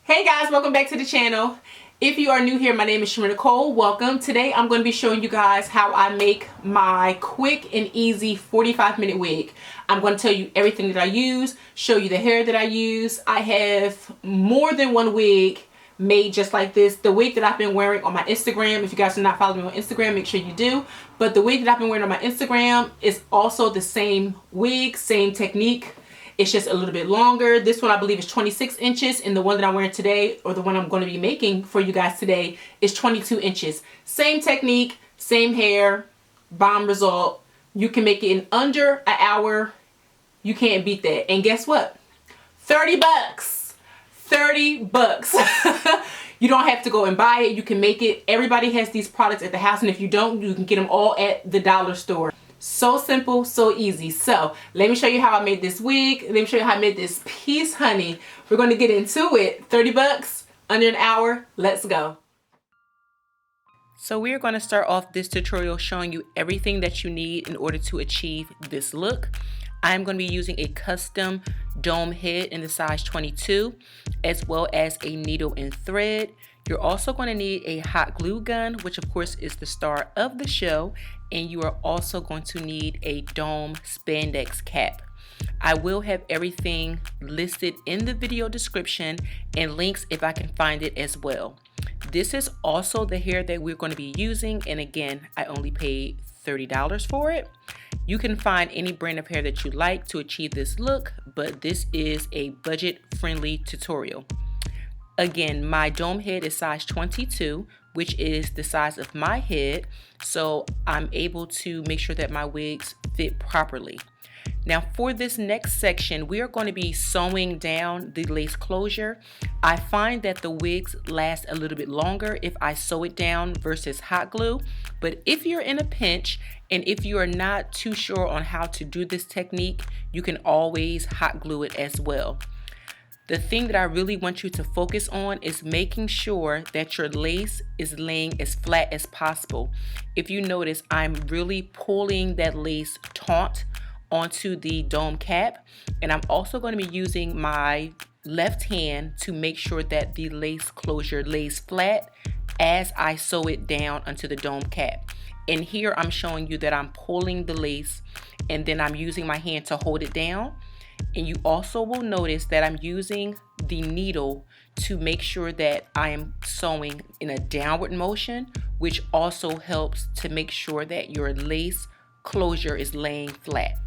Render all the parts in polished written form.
Hey guys, welcome back to the channel. If you are new here, my name is ChimereNicole. Welcome. Today I'm going to be showing you guys how I make my quick and easy 45-minute wig. I'm going to tell you everything that I use, show you the hair that I use. I have more than one wig made just like this. The wig that I've been wearing on my Instagram, if you guys do not follow me on Instagram, make sure you do. But the wig that I've been wearing on my Instagram is also the same wig, same technique. It's just a little bit longer. This one I believe is 26 inches, and the one that I'm wearing today, or the one I'm going to be making for you guys today, is 22 inches. Same technique, same hair, bomb result. You can make it in under an hour. You can't beat that. And guess what? 30 bucks. 30 bucks. You don't have to go and buy it. You can make it. Everybody has these products at the house, and if you don't, you can get them all at the dollar store. So simple, so easy. So let me show you how I made this wig. Let me show you how I made this piece, honey. We're going to get into it. 30 bucks, under an hour. Let's go. So we are going to start off this tutorial showing you everything that you need in order to achieve this look. I'm going to be using a custom dome head in the size 22, as well as a needle and thread. You're also going to need a hot glue gun, which of course is the star of the show, and you are also going to need a dome spandex cap. I will have everything listed in the video description and links if I can find it as well. This is also the hair that we're going to be using, and again, I only paid $30 for it. You can find any brand of hair that you like to achieve this look, but this is a budget-friendly tutorial. Again, my dome head is size 22, which is the size of my head, so I'm able to make sure that my wigs fit properly. Now for this next section, we are going to be sewing down the lace closure. I find that the wigs last a little bit longer if I sew it down versus hot glue, but if you're in a pinch and if you are not too sure on how to do this technique, you can always hot glue it as well. The thing that I really want you to focus on is making sure that your lace is laying as flat as possible. If you notice, I'm really pulling that lace taut onto the dome cap, and I'm also going to be using my left hand to make sure that the lace closure lays flat as I sew it down onto the dome cap. And here I'm showing you that I'm pulling the lace and then I'm using my hand to hold it down. And you also will notice that I'm using the needle to make sure that I am sewing in a downward motion, which also helps to make sure that your lace closure is laying flat.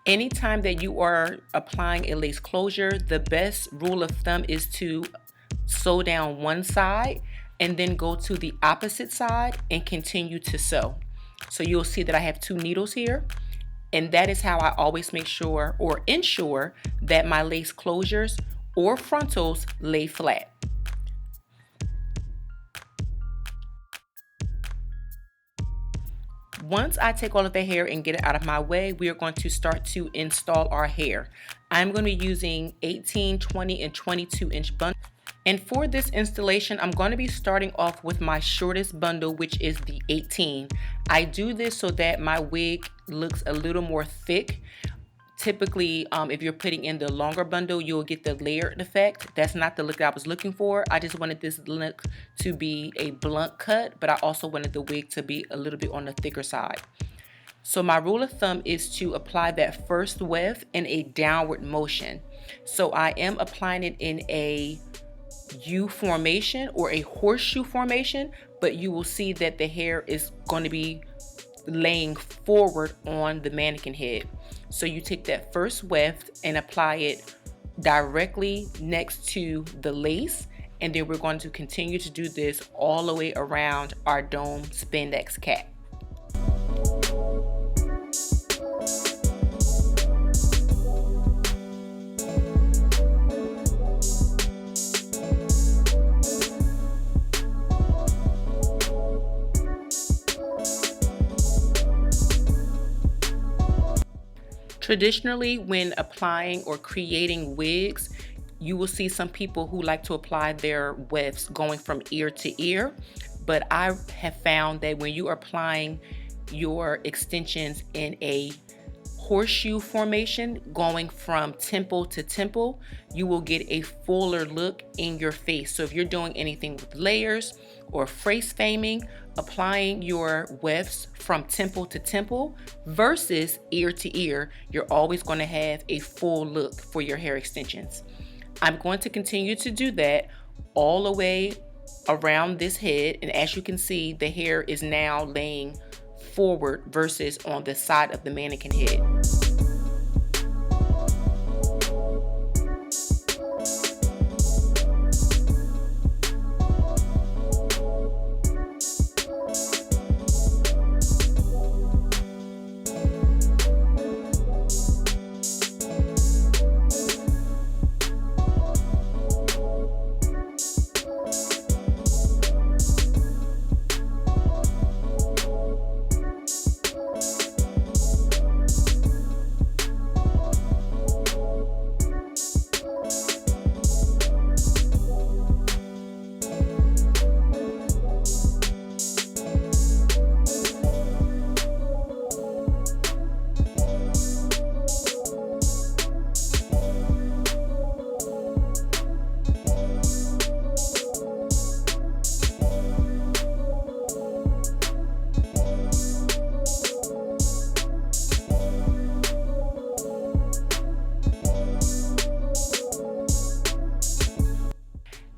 Anytime that you are applying a lace closure, the best rule of thumb is to sew down one side and then go to the opposite side and continue to sew. So you'll see that I have two needles here, and that is how I always make sure or ensure that my lace closures or frontals lay flat. Once I take all of the hair and get it out of my way, we are going to start to install our hair. I'm going to be using 18, 20, and 22 inch bundles. And for this installation, I'm going to be starting off with my shortest bundle, which is the 18. I do this so that my wig looks a little more thick. Typically, if you're putting in the longer bundle, you'll get the layered effect. That's not the look I was looking for. I just wanted this look to be a blunt cut, but I also wanted the wig to be a little bit on the thicker side. So my rule of thumb is to apply that first weft in a downward motion. So I am applying it in a U formation or a horseshoe formation, but you will see that the hair is going to be laying forward on the mannequin head. So you take that first weft and apply it directly next to the lace, and then we're going to continue to do this all the way around our dome spandex cap. Traditionally, when applying or creating wigs, you will see some people who like to apply their wefts going from ear to ear. but I have found that when you are applying your extensions in a horseshoe formation going from temple to temple, you will get a fuller look in your face. So if you're doing anything with layers or face framing, applying your wefts from temple to temple versus ear to ear, you're always going to have a full look for your hair extensions. I'm going to continue to do that all the way around this head, and as you can see, the hair is now laying forward versus on the side of the mannequin head.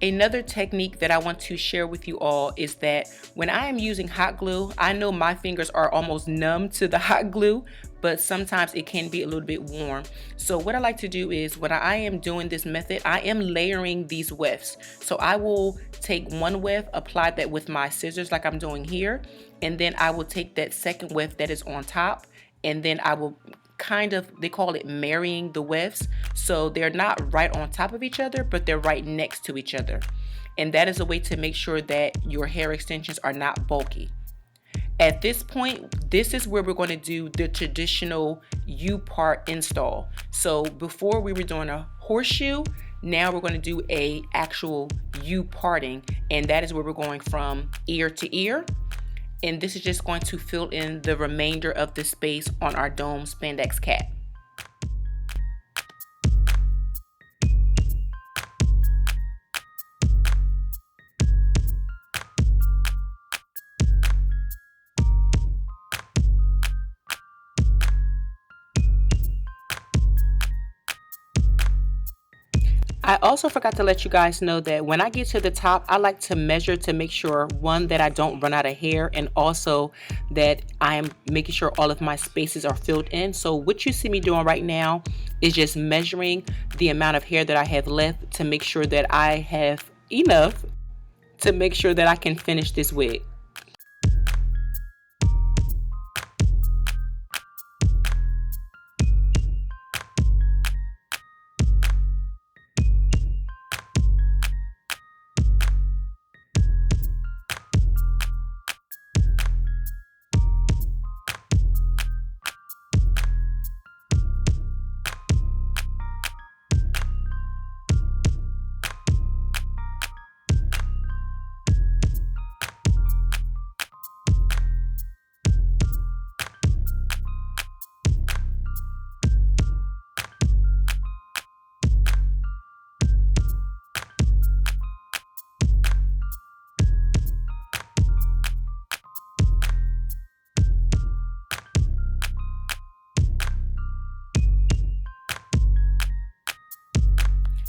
Another technique that I want to share with you all is that when I am using hot glue, I know my fingers are almost numb to the hot glue, but sometimes it can be a little bit warm. So what I like to do is when I am doing this method, I am layering these wefts. So I will take one weft, apply that with my scissors like I'm doing here, and then I will take that second weft that is on top, and then I will kind of, they call it marrying the wefts, so they're not right on top of each other, but they're right next to each other. And that is a way to make sure that your hair extensions are not bulky. At this point, this is where we're going to do the traditional U-part install. So before we were doing a horseshoe, now we're going to do a actual U-parting, and that is where we're going from ear to ear. And this is just going to fill in the remainder of the space on our dome spandex cap. I also forgot to let you guys know that when I get to the top, I like to measure to make sure, one, that I don't run out of hair, and also that I am making sure all of my spaces are filled in. So what you see me doing right now is just measuring the amount of hair that I have left to make sure that I have enough to make sure that I can finish this wig.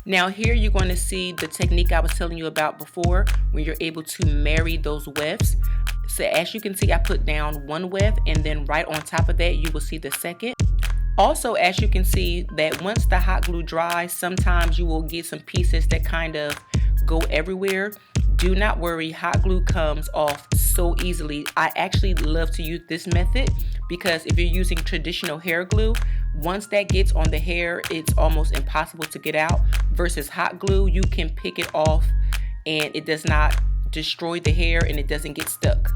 Now here you're going to see the technique I was telling you about before, when you're able to marry those wefts. So as you can see, I put down one weft, and then right on top of that you will see the second. Also, as you can see, that once the hot glue dries, sometimes you will get some pieces that kind of go everywhere. Do not worry, hot glue comes off so easily. I actually love to use this method because if you're using traditional hair glue, once that gets on the hair, it's almost impossible to get out. Versus hot glue, you can pick it off and it does not destroy the hair and it doesn't get stuck.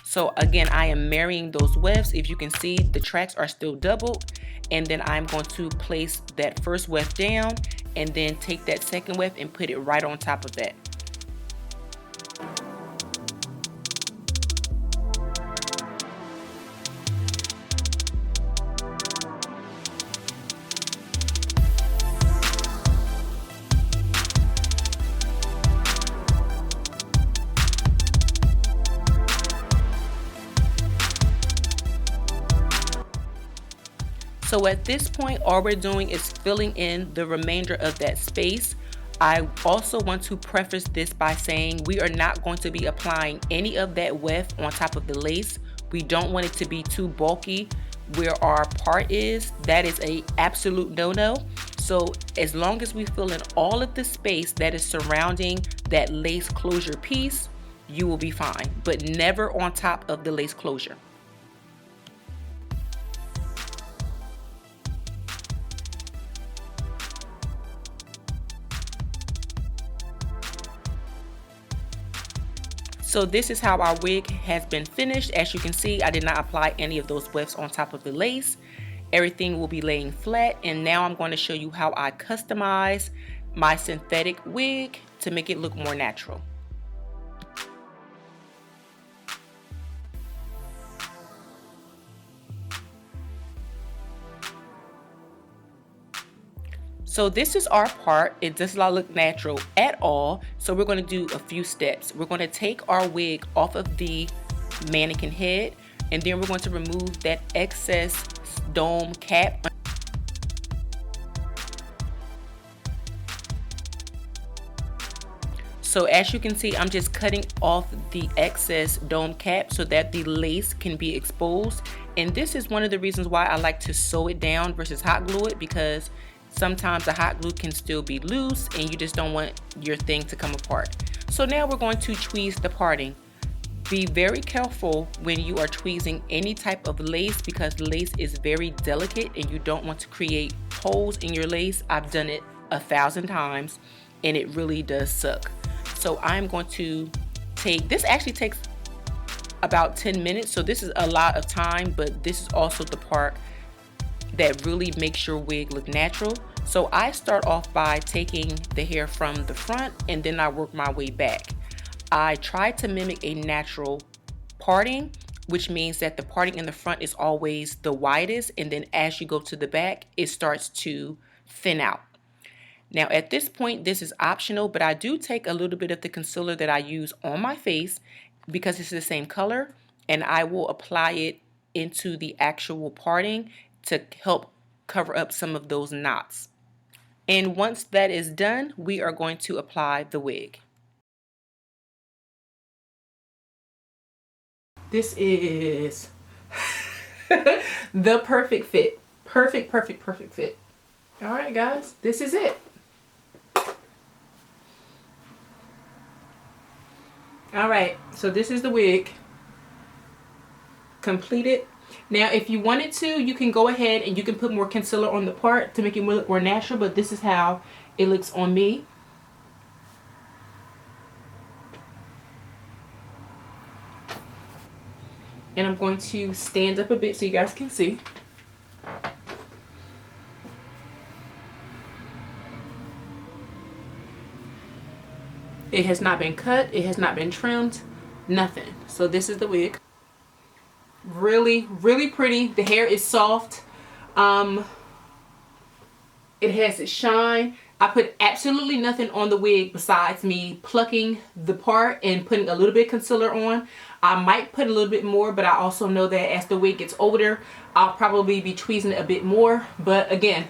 So again, I am marrying those wefts. If you can see, the tracks are still doubled, and then I'm going to place that first weft down and then take that second weft and put it right on top of that. So at this point, all we're doing is filling in the remainder of that space. I also want to preface this by saying we are not going to be applying any of that weft on top of the lace. We don't want it to be too bulky where our part is. That is a absolute no-no. So as long as we fill in all of the space that is surrounding that lace closure piece, you will be fine, but never on top of the lace closure. So this is how our wig has been finished. As you can see, I did not apply any of those wefts on top of the lace. Everything will be laying flat, and now I'm going to show you how I customize my synthetic wig to make it look more natural. So this is our part. It does not look natural at all. So we're going to do a few steps. We're going to take our wig off of the mannequin head, and then we're going to remove that excess dome cap. So as you can see, I'm just cutting off the excess dome cap so that the lace can be exposed. And this is one of the reasons why I like to sew it down versus hot glue it, because sometimes the hot glue can still be loose and you just don't want your thing to come apart. So now we're going to tweeze the parting. Be very careful when you are tweezing any type of lace, because lace is very delicate and you don't want to create holes in your lace. I've done it 1,000 times and it really does suck. So I'm going to take, this actually takes about 10 minutes. So this is a lot of time, but this is also the part that really makes your wig look natural. So I start off by taking the hair from the front and then I work my way back. I try to mimic a natural parting, which means that the parting in the front is always the widest, and then as you go to the back, it starts to thin out. Now at this point, this is optional, but I do take a little bit of the concealer that I use on my face because it's the same color, and I will apply it into the actual parting to help cover up some of those knots. And once that is done, we are going to apply the wig. This is the perfect fit. Perfect fit. All right, guys, this is it. All right, so this is the wig completed. Now, if you wanted to, you can go ahead and you can put more concealer on the part to make it look more natural, but this is how it looks on me. And I'm going to stand up a bit so you guys can see. It has not been cut, it has not been trimmed, nothing. So this is the wig. Really pretty. The hair is soft. It has its shine. I put absolutely nothing on the wig besides me plucking the part and putting a little bit of concealer on. I might put a little bit more, but I also know that as the wig gets older, I'll probably be tweezing it a bit more. But again,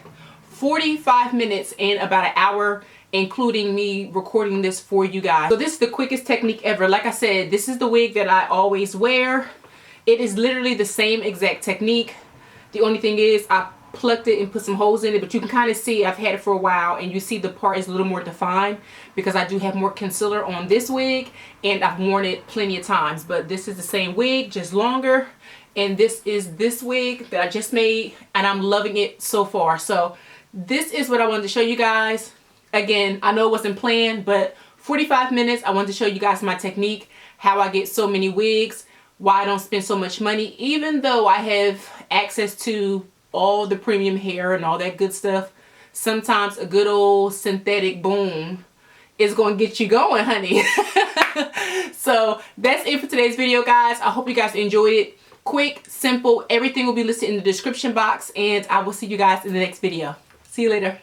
45 minutes and about an hour, including me recording this for you guys. So this is the quickest technique ever. Like I said, this is the wig that I always wear. It is literally the same exact technique. The only thing is I plucked it and put some holes in it, but you can kind of see I've had it for a while, and you see the part is a little more defined because I do have more concealer on this wig and I've worn it plenty of times. But this is the same wig, just longer, and this is this wig that I just made and I'm loving it so far. So this is what I wanted to show you guys. Again, I know it wasn't planned, but 45 minutes, I wanted to show you guys my technique, how I get so many wigs, why I don't spend so much money, even though I have access to all the premium hair and all that good stuff. Sometimes a good old synthetic boom is going to get you going, honey. So that's it for today's video, guys. I hope you guys enjoyed it. Quick, simple, everything will be listed in the description box, and I will see you guys in the next video. See you later.